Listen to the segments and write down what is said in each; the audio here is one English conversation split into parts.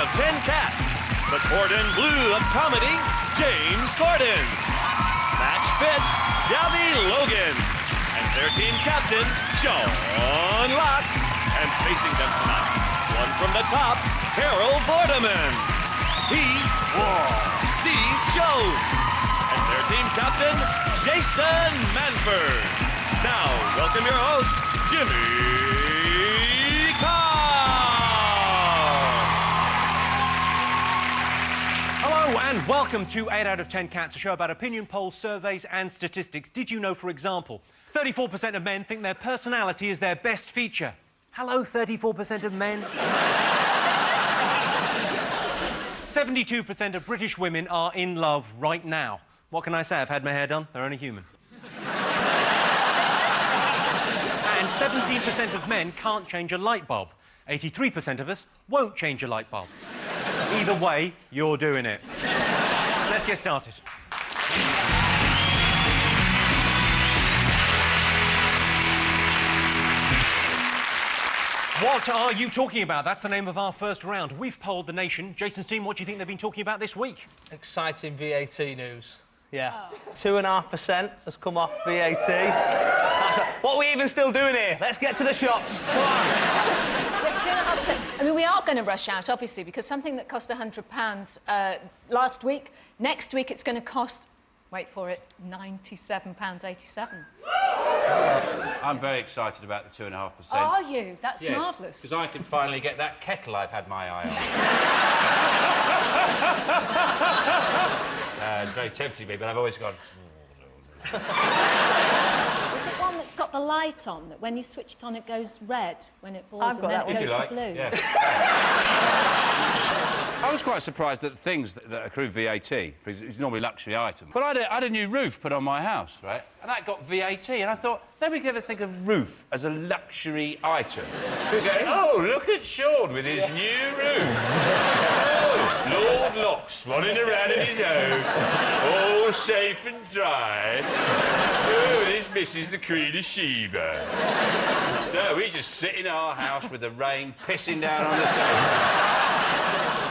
of 10 cats, the cordon bleu of comedy, James Corden. Match fit, Gabby Logan. And their team captain, Shawn. And facing them tonight, one from the top, Carol Vorderman. Steve Jones. And their team captain, Jason Manford. Now, welcome your host, Jimmy Carr. Hello and welcome to 8 out of 10 Cats, a show about opinion polls, surveys and statistics. Did you know, for example, 34% of men think their personality is their best feature? Hello, 34% of men. 72% of British women are in love right now. What can I say? I've had my hair done. They're only human. And 17% of men can't change a light bulb. 83% of us won't change a light bulb. Either way, you're doing it. Let's get started. What are you talking about? That's the name of our first round. We've polled the nation. Jason's team, what do you think they've been talking about this week? Exciting VAT news. Yeah. 2.5% has come off VAT. What are we even still doing here? Let's get to the shops. Come on. Yes, 2.5%. I mean, we are going to rush out, obviously, because something that cost £100 last week, next week it's going to cost, wait for it, £97.87. I'm very excited about the 2.5%. Are you? That's yes, marvellous. because I can finally get that kettle I've had my eye on. It's very tempting me, but I've always gone... Is it one that's got the light on, that when you switch it on it goes red when it boils and then it goes to blue? Yeah. I was quite surprised at the things that accrue VAT. It's normally luxury items. But I had a new roof put on my house, right? And that got VAT, and I thought, nobody could ever think of roof as a luxury item. So go, oh, look at Shawn with his new roof. Oh, Lord Locke swanning around in his own, all safe and dry. Oh, and his missus, the Queen of Sheba. No, we just sit in our house with the rain pissing down on the sofa.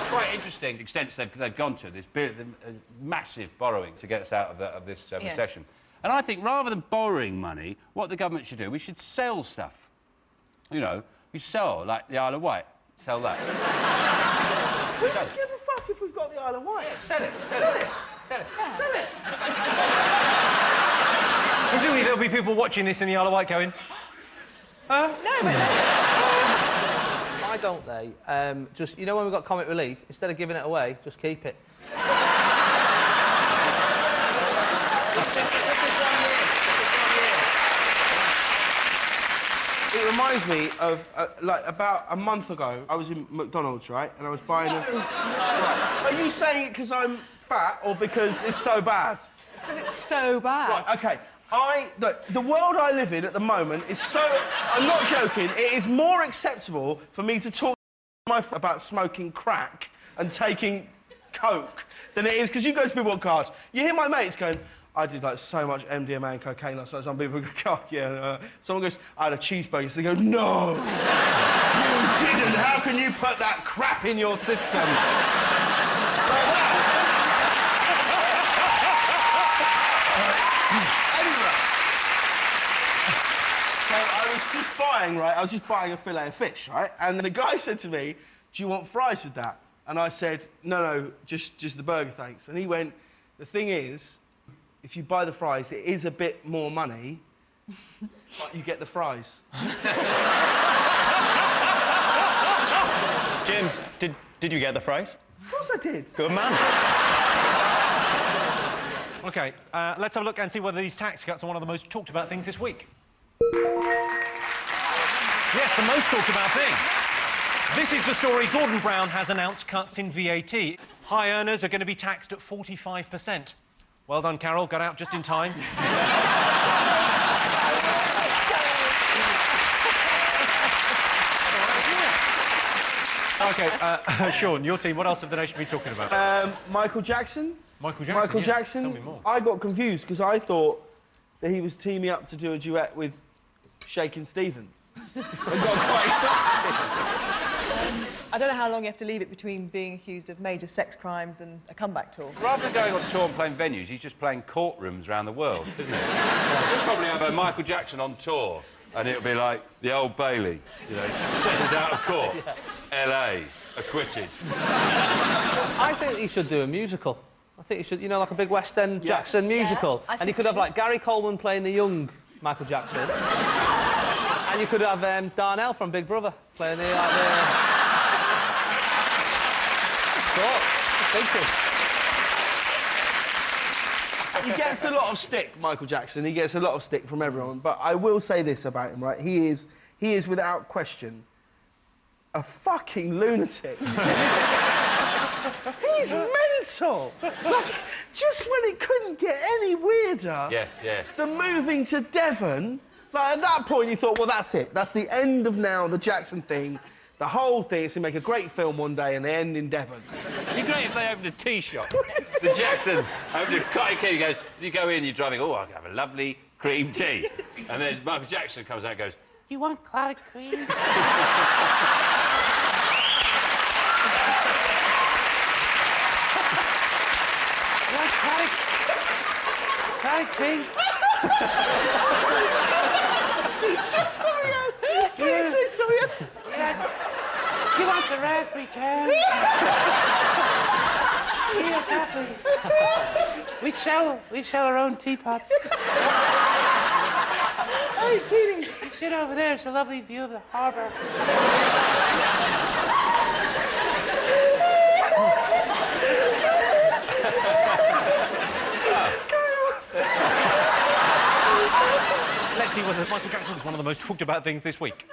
Quite interesting extents they've gone to, this massive borrowing to get us out of this recession. And I think rather than borrowing money, what the government should do, we should sell stuff. You know, we sell, like the Isle of Wight. Sell that. We don't give a fuck if we've got the Isle of Wight. Yeah, sell it. Sell it. Sell it. Yeah. Sell it. Presumably there'll be people watching this in the Isle of Wight going... No, but... Why don't they just... You know when we've got comic relief, instead of giving it away, just keep it. It reminds me of, like, about a month ago, I was in McDonald's, right? And I was buying a... Right. Are you saying it because I'm fat or because it's so bad? Because it's so bad. Right, OK. The world I live in at the moment is so... I'm not joking. It is more acceptable for me to talk about smoking crack and taking coke than it is... Because you go to people on cards, you hear my mates going... I did, like, so much MDMA and cocaine last night. Some people go, oh, yeah. Someone goes, I had a cheeseburger. So they go, no, you didn't. How can you put that crap in your system? Anyway. So I was just buying a fillet of fish, right? And the guy said to me, do you want fries with that? And I said, no, just the burger, thanks. And he went, the thing is... If you buy the fries, it is a bit more money, but you get the fries. James, did you get the fries? Of course I did. Good man. OK, let's have a look and see whether these tax cuts are one of the most talked about things this week. Yes, the most talked about thing. This is the story. Gordon Brown has announced cuts in VAT. High earners are going to be taxed at 45%. Well done, Carol. Got out just in time. OK, Shawn, your team, what else have the nation been talking about? Michael Jackson. Michael Jackson? Tell me more. I got confused because I thought that he was teaming up to do a duet with Shakin' Stevens and got quite excited. I don't know how long you have to leave it between being accused of major sex crimes and a comeback tour. Rather than going on tour and playing venues, he's just playing courtrooms around the world, isn't he? He'll probably have a Michael Jackson on tour, and it'll be like the Old Bailey, you know, settled out of court, LA, acquitted. I think he should do a musical. I think he should, you know, like a big West End Jackson musical. I And think you could have, like, Gary Coleman playing the young Michael Jackson. And you could have Darnell from Big Brother playing the, like, He gets a lot of stick, Michael Jackson. He gets a lot of stick from everyone. But I will say this about him, right? He is without question a fucking lunatic. He's mental. Like, just when it couldn't get any weirder. Yes, yeah. The moving to Devon. Like, at that point, you thought, well, that's it. That's the end of now the Jackson thing. The whole thing is to make a great film one day and they end in Devon. It'd be great if they opened a tea shop. The Jacksons opened a coffee tea. He goes, you go in, you're driving, oh, I can have a lovely cream tea. And then Michael Jackson comes out and goes, you want clotted cream? Clotted cream? Something else. Please say something else. Yeah. You want the raspberry jam? Real coffee. We sell our own teapots. Hey, Teeny. You sit over there, it's a lovely view of the harbour. Let's see whether Michael Jackson's one of the most talked about things this week.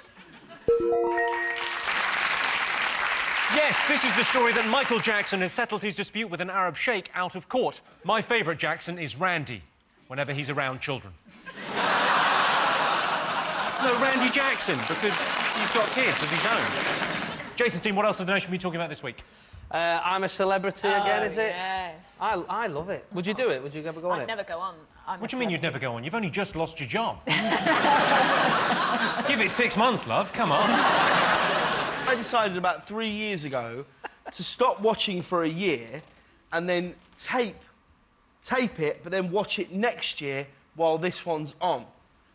Yes, this is the story that Michael Jackson has settled his dispute with an Arab sheikh out of court. My favourite Jackson is Randy, whenever he's around children. No, Randy Jackson, because he's got kids of his own. Jason's team, what else have the nation been talking about this week? I'm a Celebrity again, is it? Yes. I love it. Would you do it? Would you ever go on I'd it? never go on. What do you mean you'd never go on? You've only just lost your job. Give it 6 months, love. Come on. I decided about 3 years ago to stop watching for a year and then tape it, but then watch it next year while this one's on.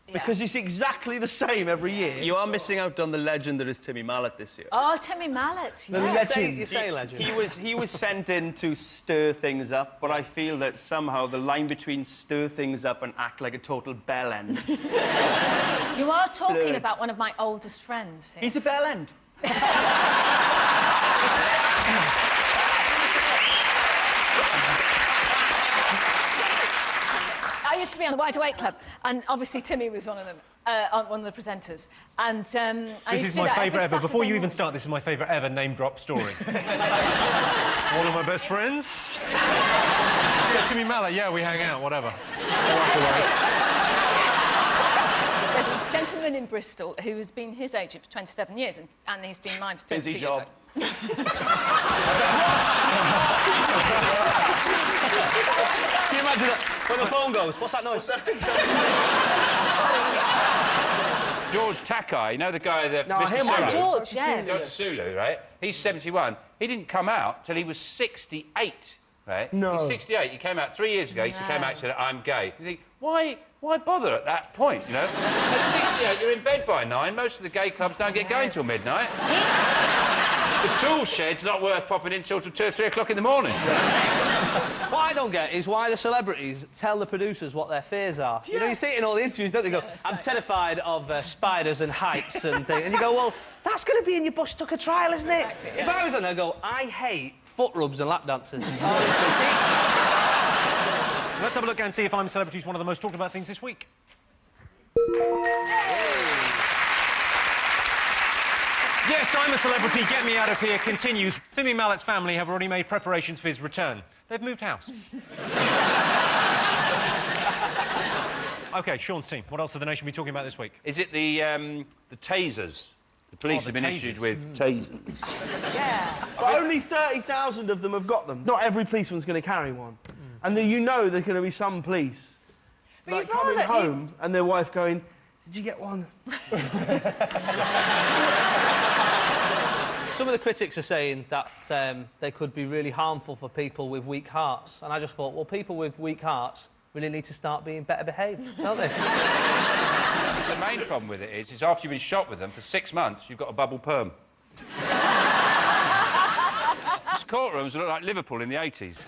Yeah. Because it's exactly the same every year. You are missing out on the legend that is Timmy Mallet this year. Oh, Timmy Mallet, The yes. legend. You say legend. He was sent in to stir things up, but I feel that somehow the line between stir things up and act like a total bell end. You are talking Blurred. about one of my oldest friends here. He's a bell end. I used to be on the Wide Awake Club, and obviously Timmy was one of them, one of the presenters. And I This used is to do my that every favourite ever. Before Saturday you even morning. start, this is my favourite ever name drop story. One of my best friends. Yeah, Timmy Mallet, yeah, we hang out, whatever. There's a gentleman in Bristol who has been his agent for 27 years, and he's been mine for 22 Busy years. job. Can you imagine that when the phone goes? What's that noise? George Takei, you know the guy that... No, Mr. him Sulu? I know. George, George yes. Sulu, right? He's 71. He didn't come out till he was 68, right? No. He's 68. He came out 3 years ago. He came out and said, I'm gay. You think, why bother at that point, you know? At 68, you're in bed by 9. Most of the gay clubs don't get going till midnight. The tool shed's not worth popping in till 2 or 3 o'clock in the morning. What I don't get is why the celebrities tell the producers what their fears are. You know, you see it in all the interviews, don't they? Go, I'm terrified of spiders and heights and things. And you go, well, that's going to be in your Bush Tucker trial, isn't it? Exactly, If I was on there, I'd go, I hate foot rubs and lap dances. Let's have a look and see if I'm a Celebrity is one of the most talked about things this week. Yes, I'm a Celebrity, get me out of here continues. Timmy Mallet's family have already made preparations for his return. They've moved house. OK, Shawn's team, what else have the nation been talking about this week? Is it the tasers? The police Oh, have the been tasers. issued with tasers. Yeah. But only 30,000 of them have got them. Not every policeman's going to carry one. And then you know there's going to be some police like coming home and their wife going, Did you get one? Some of the critics are saying that they could be really harmful for people with weak hearts. And I just thought, well, people with weak hearts really need to start being better behaved, don't they? The main problem with it is after you've been shot with them for 6 months, you've got a bubble perm. These courtrooms look like Liverpool in the 80s.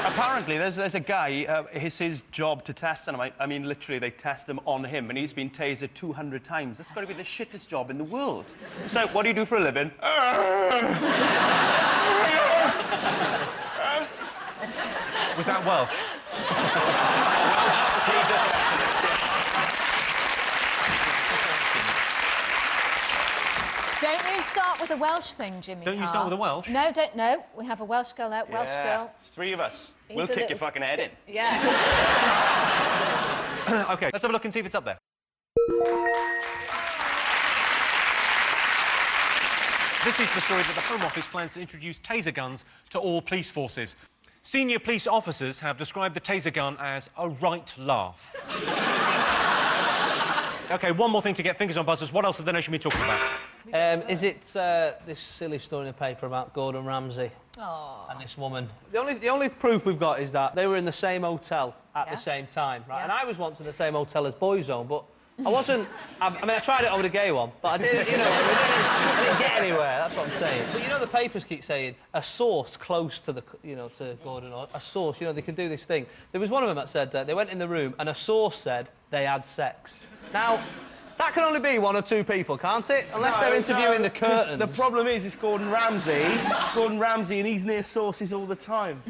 Apparently, there's a guy, it's his job to test him. I mean, literally, they test him on him, and he's been tasered 200 times. That's got to be the shittest job in the world. So, what do you do for a living? Was that Welsh? Don't you start with a Welsh thing, Jimmy? Don't you start with a Welsh? No, don't. No, we have a Welsh girl out. Welsh girl. It's 3 of us. He's We'll a kick little- your fucking head in. Yeah. OK, let's have a look and see if it's up there. This is the story that the Home Office plans to introduce taser guns to all police forces. Senior police officers have described the taser gun as a right laugh. OK, one more thing to get fingers on buzzers. What else have the nation been talking about? Is it this silly story in the paper about Gordon Ramsay and this woman? The only proof we've got is that they were in the same hotel at the same time, right? Yeah. And I was once in the same hotel as Boyzone, but I wasn't... I mean, I tried it over the gay one, but I didn't, you know, I didn't get anywhere, that's what I'm saying. But, you know, the papers keep saying a source close to the, you know, to Gordon, or a source, you know, they can do this thing. There was one of them that said they went in the room and a source said they had sex. Now, that can only be 1 or 2 people, can't it? Unless they're interviewing the 'cause curtains. The problem is, it's Gordon Ramsay. It's Gordon Ramsay, and he's near sources all the time.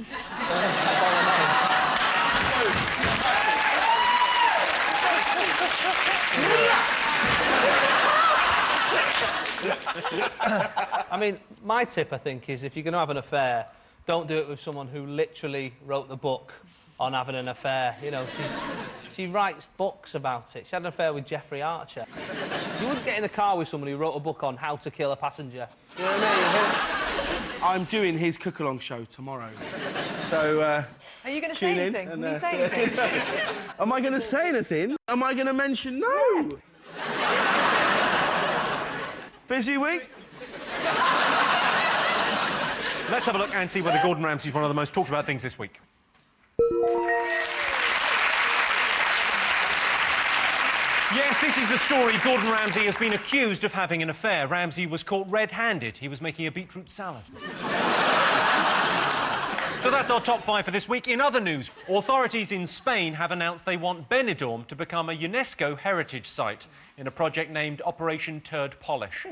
I mean, my tip, I think, is if you're going to have an affair, don't do it with someone who literally wrote the book on having an affair. You know, she writes books about it. She had an affair with Jeffrey Archer. You wouldn't get in the car with someone who wrote a book on how to kill a passenger. You know what I mean? I'm doing his cook-along show tomorrow. So, Are you going to say tune in anything? and, Will you say anything? am I going to say anything? Am I going to mention no? Busy week? Let's have a look and see whether Gordon Ramsay is one of the most talked about things this week. Yes, this is the story. Gordon Ramsay has been accused of having an affair. Ramsay was caught red-handed. He was making a beetroot salad. So that's our top 5 for this week. In other news, authorities in Spain have announced they want Benidorm to become a UNESCO heritage site in a project named Operation Turd Polish.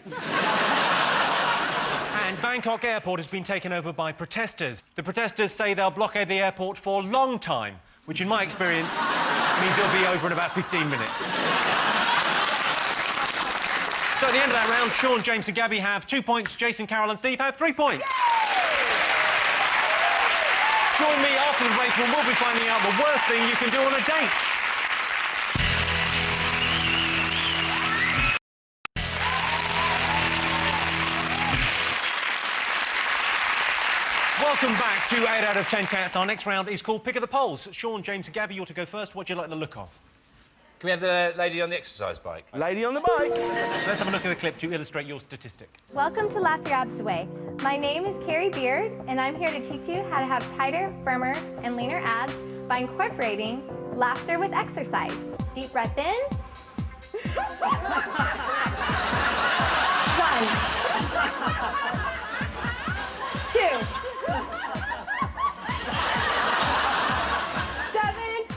And Bangkok Airport has been taken over by protesters. The protesters say they'll blockade the airport for a long time, which in my experience means it'll be over in about 15 minutes. So at the end of that round, Shawn, James and Gabby have 2 points. Jason, Carol and Steve have 3 points. Join me after the break when we'll be finding out the worst thing you can do on a date. Welcome back to 8 out of 10 Cats. Our next round is called Pick of the Polls. Shawn, James and Gabby, you're to go first. What do you like the look of? Can we have the lady on the exercise bike? Lady on the bike. Let's have a look at a clip to illustrate your statistic. Welcome to Laugh Your Abs Away. My name is Carrie Beard, and I'm here to teach you how to have tighter, firmer, and leaner abs by incorporating laughter with exercise. Deep breath in. 1, 2, 7.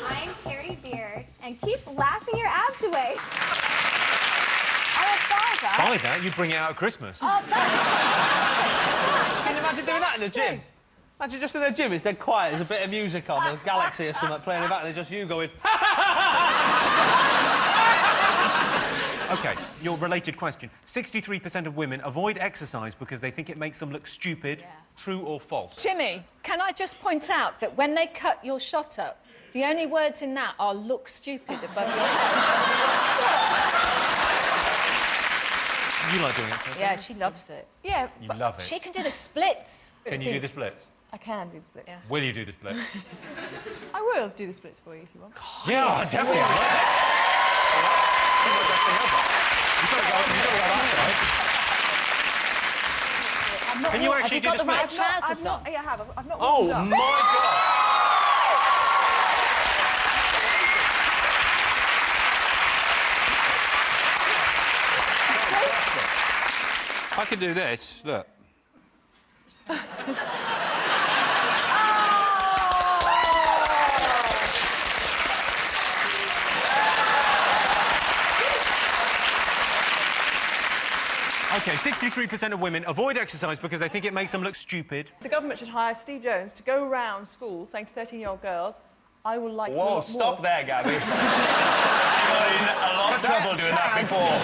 I'm Carrie Beard, and keep laughing your abs away. By that, you bring it out at Christmas. Oh, that is fantastic. Can you imagine doing that in the gym? Imagine just in the gym, it's dead quiet, there's a bit of music on, a Galaxy or something playing in the back, and it's just you going... OK, your related question. 63% of women avoid exercise because they think it makes them look stupid. True or false? Jimmy, can I just point out that when they cut your shot up, The only words in that are look stupid above your head. You like doing it, Sophie? Yeah, she loves it. Yeah, You love it. She can do the splits. Can you do the splits? I can do the splits. Yeah. Will you do the splits? I will do the splits for you if you want. Yeah, definitely. You've got to go outside. Can you actually do the Have you got the right splits? trousers on? Yeah, I have. I've not Oh, warmed up. my God. I can do this, look. OK, 63% of women avoid exercise because they think it makes them look stupid. The government should hire Steve Jones to go around schools saying to 13-year-old girls, I will like you a Whoa, lot stop more. there, Gabby. I got in a lot of trouble doing that before.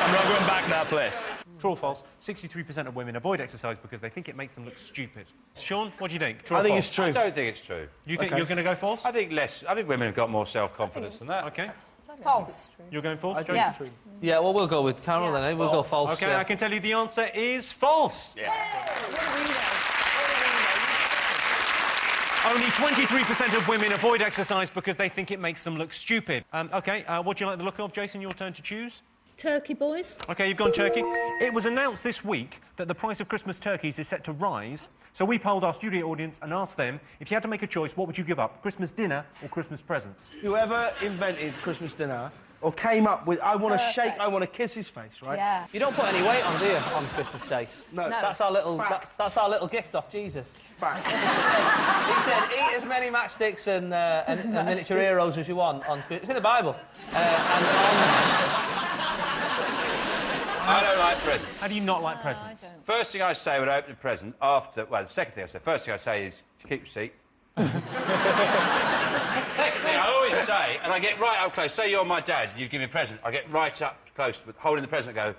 I'm not going back to that place. True or false? 63% of women avoid exercise because they think it makes them look stupid. Sean, what do you think? True or I think false? it's true. I don't think it's true. You think you're going to go false? I think women have got more self-confidence than that. OK. False. You're going false? Yeah. Yeah, well, we'll go with Carol then, eh? We'll go false. OK, yeah. I can tell you the answer is false. Only 23% of women avoid exercise because they think it makes them look stupid. OK, what do you like the look of, Jason? Your turn to choose. Turkey boys. OK, you've gone turkey. It was announced this week that the price of Christmas turkeys is set to rise. So we polled our studio audience and asked them, if you had to make a choice, what would you give up? Christmas dinner or Christmas presents? Whoever invented Christmas dinner or came up with, I want to shake, I want to kiss his face, right? Yeah. You don't put any weight on, do you, on Christmas Day? No. That's our little. Fact. That's our little gift off Jesus. Fact. He said, "Eat as many matchsticks and miniature heroes as you want." It's in the Bible. I don't like presents. How do you not like presents? First thing I say when I open a present, the second thing I say, first thing I say is, keep your seat. Second thing I always say, and I get right up close, say you're my dad and you give me a present, I get right up close, but holding the present, I go,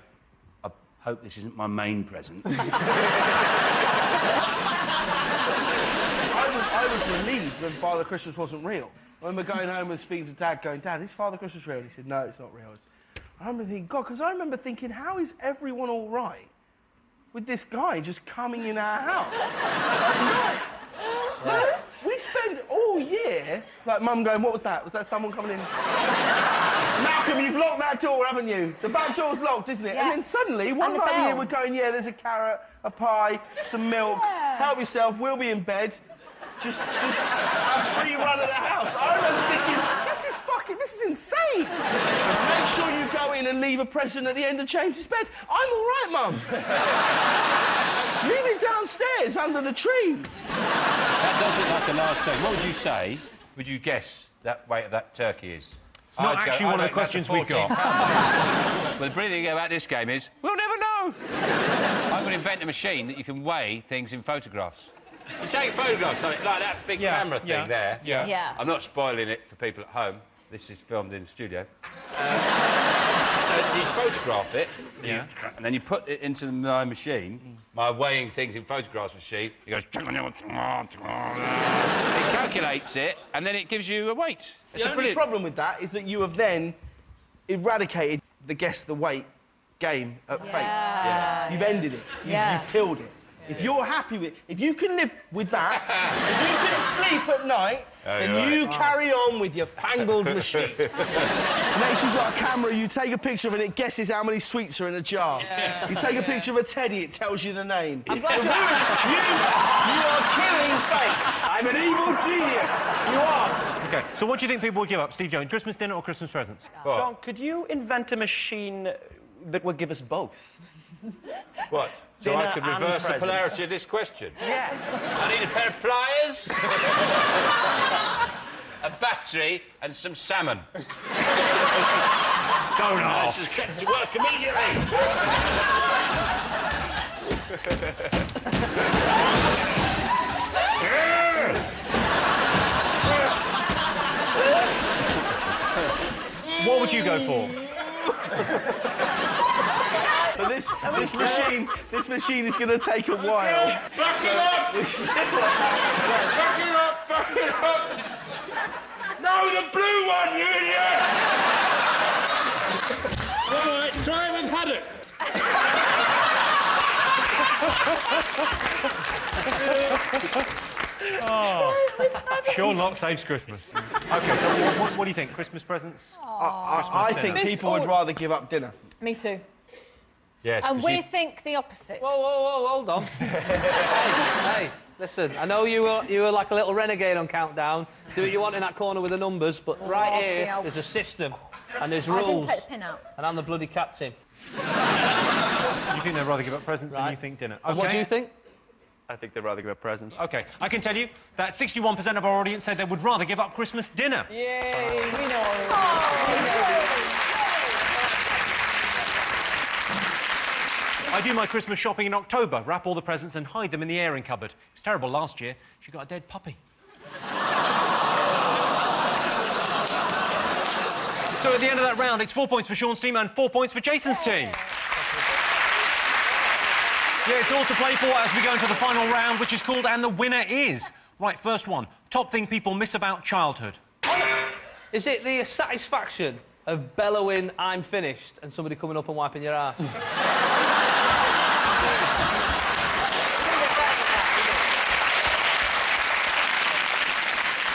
I hope this isn't my main present. I was relieved when Father Christmas wasn't real. I remember going home and speaking to Dad, going, Dad, is Father Christmas real? And he said, no, it's not real. I remember thinking, God, because I remember thinking, how is everyone all right with this guy just coming in our house? Yeah. We spend all year, like Mum going, what was that? Was that someone coming in? Malcolm, you've locked that door, haven't you? The back door's locked, isn't it? Yeah. And then suddenly, one night a year, we're going, yeah, there's a carrot, a pie, some milk. Yeah. Help yourself, we'll be in bed. Just have free run of the house. I remember thinking, this is insane. Make sure you go in and leave a present at the end of James's bed. I'm all right, Mum. Leave it downstairs under the tree. That does look like a large turkey. What would you say? Would you guess that weight of that turkey is? It's not actually one of the questions we've got. Well, the brilliant thing about this game is, we'll never know. I'm going to invent a machine that you can weigh things in photographs. You take photographs, like that big camera thing there. Yeah. I'm not spoiling it for people at home. This is filmed in the studio. So you photograph it, and then you put it into my machine, my weighing things in photographs machine. It goes... It calculates it, and then it gives you a weight. The only problem with that is that you have then eradicated the guess the weight game at Fates. Yeah. You've ended it. You've killed it. If you're happy with... If you can live with that, if you can sleep at night, then you carry on with your fangled machines. Next, you've got a camera, you take a picture of it, it guesses how many sweets are in a jar. Yeah. You take a picture of a teddy, it tells you the name. I'm glad you are killing Fates. I'm an evil genius. You are. OK, so what do you think people would give up, Steve Jones? Christmas dinner or Christmas presents? Shawn, could you invent a machine that would give us both? What? So Dinner I could and reverse the presents. polarity of this question? Yes. I need a pair of pliers, a battery and some salmon. Don't I ask. should set to work immediately. What would you go for? But this machine is going to take a while. Back it up! Back it up! Back it up! No, the blue one, you idiot! All right, try it with haddock. Shawn Locke saves Christmas. OK, so what do you think? Christmas presents? I think people would rather give up dinner. Me too. Yes, And we think the opposite. Whoa, hold on. hey, listen, I know you were like a little renegade on Countdown. Do what you want in that corner with the numbers, but right here, there's a system, and there's rules. I didn't take the pin out. And I'm the bloody captain. You think they'd rather give up presents than you think dinner? And what do you think? I think they'd rather give up presents. OK, I can tell you that 61% of our audience said they would rather give up Christmas dinner. Yay, we know. I do my Christmas shopping in October, wrap all the presents and hide them in the airing cupboard. It was terrible last year. She got a dead puppy. So at the end of that round, it's 4 points for Shawn's team and 4 points for Jason's team. Yeah, it's all to play for as we go into the final round, which is called And the Winner Is. Right, first one. Top thing people miss about childhood. Is it the satisfaction of bellowing, I'm finished, and somebody coming up and wiping your ass?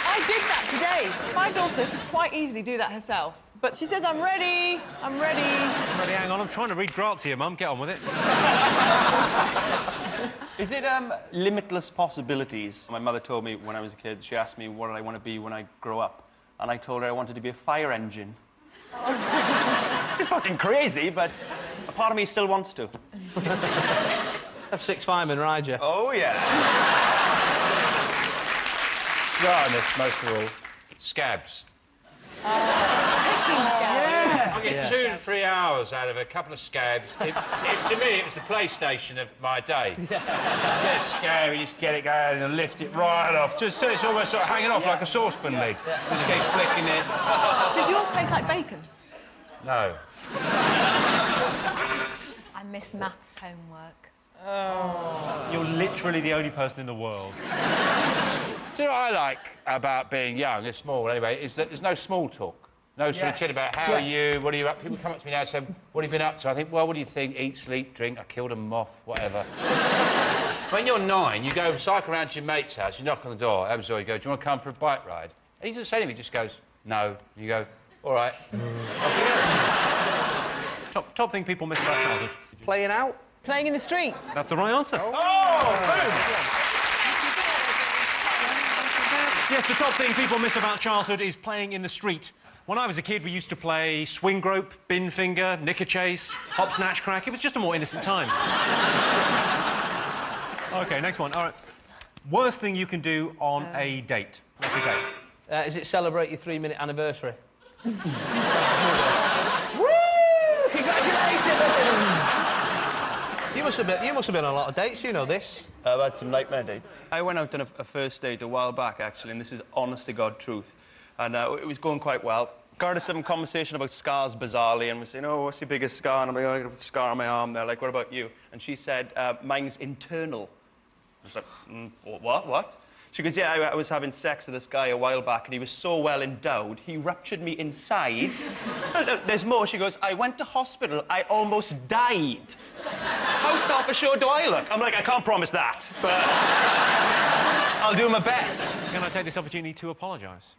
I did that today. My daughter could quite easily do that herself. But she says, I'm ready, I'm ready. Ready, hang on, I'm trying to read Grazia, Mum. Get on with it. Is it limitless possibilities? My mother told me when I was a kid, she asked me what did I want to be when I grow up. And I told her I wanted to be a fire engine. This is fucking crazy, but a part of me still wants to. Have 6 firemen ride you. Oh, yeah. Honest, most of all. Scabs. I get 2 to 3 hours out of a couple of scabs. To me, it was the PlayStation of my day. Get a scab, you just get it going and lift it right off. Just so it's almost sort of hanging off like a saucepan lid. Just keep flicking it. Did yours taste like bacon? No. I miss maths homework. You're literally the only person in the world. Do you know what I like about being young, and small anyway, is that there's no small talk. No sort of chit about how are you, what are you up... People come up to me now and say, what have you been up to? I think, well, what do you think? Eat, sleep, drink, I killed a moth, whatever. When you're 9, you go cycle around to your mate's house, you knock on the door, opens the door, you go, do you want to come for a bike ride? And he doesn't say anything, he just goes, no. And you go, all right. Top thing people miss about childhood. Playing out? Playing in the street. That's the right answer. Oh, boom! Yes, the top thing people miss about childhood is playing in the street. When I was a kid, we used to play swing rope, bin finger, knicker chase, hop, snatch, crack. It was just a more innocent time. OK, next one. All right. Worst thing you can do on a date. Like a date. Is it celebrate your 3-minute anniversary? Woo! Congratulations! You must have been on a lot of dates, you know this. I've had some nightmare dates. I went out on a first date a while back, actually, and this is honest-to-God truth. And it was going quite well. Got to some conversation about scars, bizarrely, and we're saying, oh, what's your biggest scar? And I'm like, oh, I got a scar on my arm. They're like, what about you? And she said, mine's internal. I was like, what? She goes, yeah, I was having sex with this guy a while back, and he was so well endowed, he ruptured me inside. There's more. She goes, I went to hospital, I almost died. How self-assured do I look? I'm like, I can't promise that, but I'll do my best. Can I take this opportunity to apologise?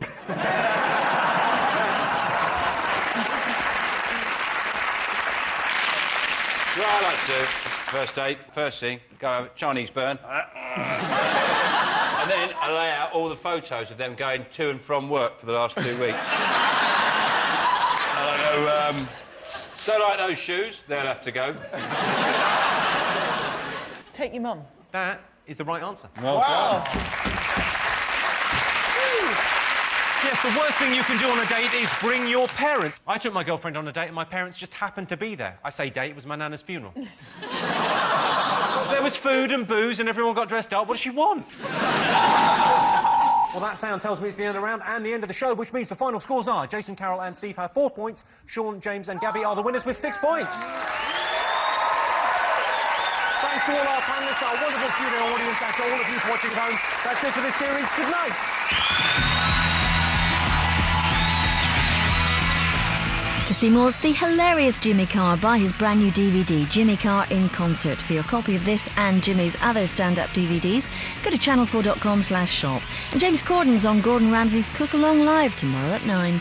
Well, I like to. First date, first thing, go have a Chinese burn. And then I lay out all the photos of them going to and from work for the last 2 weeks. And I go, don't like those shoes, they'll have to go. Take your mum. That is the right answer. Wow. Yes, the worst thing you can do on a date is bring your parents. I took my girlfriend on a date and my parents just happened to be there. I say date, it was my nana's funeral. There was food and booze and everyone got dressed up. What does she want? Well, that sound tells me it's the end of the round and the end of the show, which means the final scores are Jason, Carol and Steve have 4 points. Shawn, James and Gabby are the winners with 6 points. Thanks to all our panellists, our wonderful studio audience, and to all of you watching at home. That's it for this series. Good night. To see more of the hilarious Jimmy Carr, buy his brand new DVD, Jimmy Carr in Concert. For your copy of this and Jimmy's other stand-up DVDs, go to channel4.com/shop. And James Corden's on Gordon Ramsay's Cook Along Live tomorrow at 9.